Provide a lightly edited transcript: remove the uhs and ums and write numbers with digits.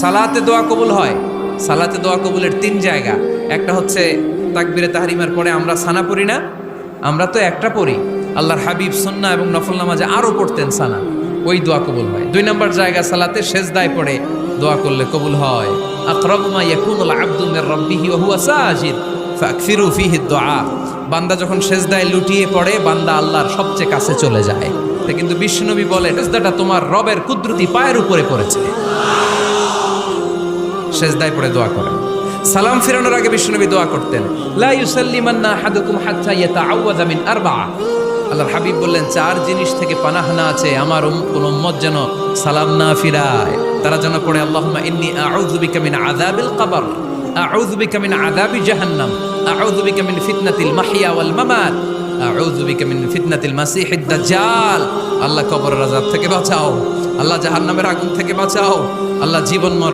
সালাতে দোয়া কবুল হয়। সালাতে দোয়া কবুলের 3 জায়গা। একটা হচ্ছে তাকবীরে তাহরিমার পরে আমরা সানা পড়ি না, আমরা তো একটা পড়ি। আল্লাহর হাবিব সুন্নাহ এবং নফল নামাজে আরো পড়তেন সানা, ওই দোয়া কবুল হয়। 2 নম্বর জায়গা সালাতে সেজদায় পড়ে দোয়া করলে কবুল হয়। আকরাবু মা ইয়াকুনুল আবদু মির রাব্বিহি ওয়া হুয়া সাজিদ ফাকসিরু ফিহি দুআ। বান্দা যখন সেজদায় লুটিয়ে পড়ে, বান্দা আল্লাহর সবচেয়ে কাছে চলে যায়। তা কিন্তু বিশ্বনবী বলে, সেজদাটা তোমার রবের কুদরতি পায়ের উপরে পড়েছে। সেজদায় পড়ে দোয়া করেন। সালাম ফিরানোর আগে বিশ্বনবী দোয়া করতেন, লা ইউসাল্লিমান্না আহাদুকুম হাত্তা ইয়াতাআওয়াযা মিন আরবা'a। আল্লাহর হাবিব বললেন, 4 জিনিস থেকে পানাহ না আছে আমার কোন উম্মত যেন সালাম না ফিরায়। তারা যেন পড়ে, আল্লাহুম্মা ইন্নী আউযু বিকা মিন আযাবিল কবর, আউযু বিকা মিন আযাবি জাহান্নাম, আউযু বিকা মিন ফিতনাতিল মাহইয়া ওয়াল মামাত, আউযু বিকা মিন ফিতনাতিল মাসিহিদ দাজ্জাল। আল্লাহ কবরের আযাব থেকে বাঁচাও, আল্লাহ জাহান্নামের আগুন থেকে বাঁচাও, আল্লাহ জীবন